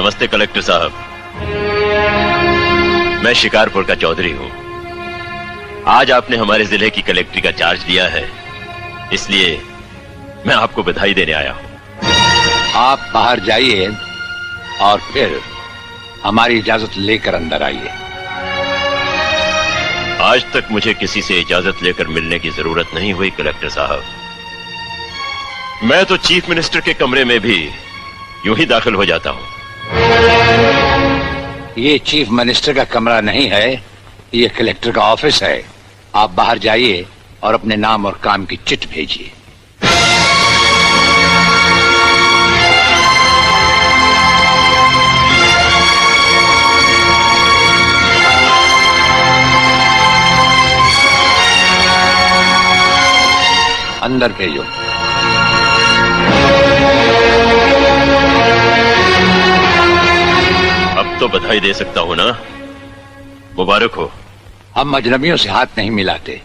नमस्ते कलेक्टर साहब, मैं शिकारपुर का चौधरी हूं। आज आपने हमारे जिले की कलेक्ट्री का चार्ज लिया है, इसलिए मैं आपको बधाई देने आया हूं। आप बाहर जाइए और फिर हमारी इजाजत लेकर अंदर आइए। आज तक मुझे किसी से इजाजत लेकर मिलने की जरूरत नहीं हुई कलेक्टर साहब। मैं तो चीफ मिनिस्टर के कमरे में भी यूं ही दाखिल हो जाता हूं। ये चीफ मिनिस्टर का कमरा नहीं है, ये कलेक्टर का ऑफिस है। आप बाहर जाइए और अपने नाम और काम की चिट भेजिए। अंदर भेजो। अब तो बधाई दे सकता हूं ना? मुबारक हो। हम अजनबियों से हाथ नहीं मिलाते।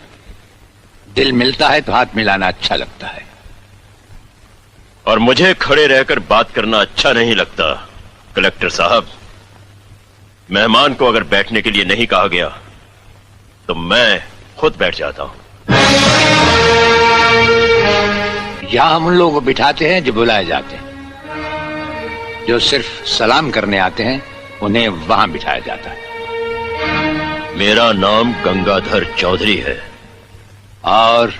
दिल मिलता है तो हाथ मिलाना अच्छा लगता है। और मुझे खड़े रहकर बात करना अच्छा नहीं लगता कलेक्टर साहब। मेहमान को अगर बैठने के लिए नहीं कहा गया तो मैं खुद बैठ जाता हूं। यहां हम उन लोगों को बिठाते हैं जो बुलाए जाते हैं। जो सिर्फ सलाम करने आते हैं उन्हें वहां बिठाया जाता है। मेरा नाम गंगाधर चौधरी है। और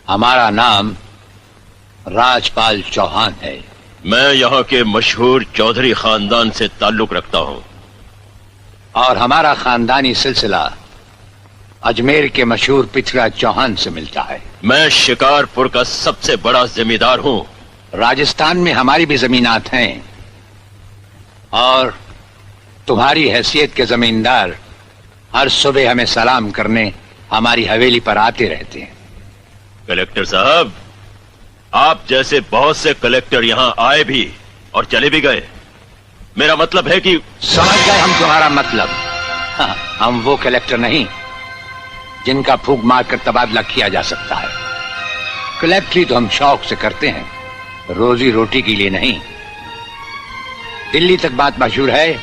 हमारा नाम राजपाल चौहान है। मैं यहाँ के मशहूर चौधरी खानदान से ताल्लुक रखता हूँ। और हमारा खानदानी सिलसिला अजमेर के मशहूर पृथ्वीराज चौहान से मिलता है। मैं शिकारपुर का सबसे बड़ा जमींदार हूँ। राजस्थान में हमारी भी जमीनात हैं और तुम्हारी हैसियत के जमींदार हर सुबह हमें सलाम करने हमारी हवेली पर आते रहते हैं। कलेक्टर साहब, आप जैसे बहुत से कलेक्टर यहाँ आए भी और चले भी गए। मेरा मतलब है कि समझ गए हम तुम्हारा मतलब। हाँ, हम वो कलेक्टर नहीं जिनका फूंक मारकर तबादला किया जा सकता है। कलेक्टरी तो हम शौक से करते हैं, रोजी रोटी के लिए नहीं। दिल्ली तक बात मशहूर है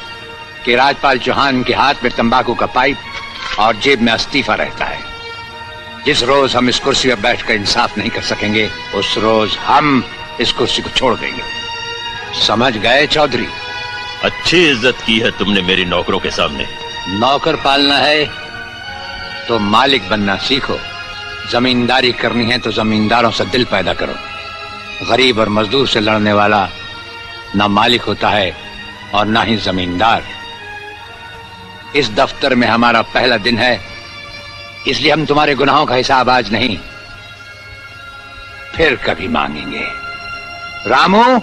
कि राजपाल चौहान के हाथ में तंबाकू का पाइप और जेब में इस्तीफा रहता है। जिस रोज हम इस कुर्सी पर बैठकर इंसाफ नहीं कर सकेंगे उस रोज हम इस कुर्सी को छोड़ देंगे। समझ गए चौधरी? अच्छी इज्जत की है तुमने मेरी नौकरों के सामने। नौकर पालना है तो मालिक बनना सीखो। जमींदारी करनी है तो जमींदारों से दिल पैदा करो। गरीब और मजदूर से लड़ने वाला ना मालिक होता है और ना ही जमींदार। इस दफ्तर में हमारा पहला दिन है, इसलिए हम तुम्हारे गुनाहों का हिसाब आज नहीं फिर कभी मांगेंगे। रामू।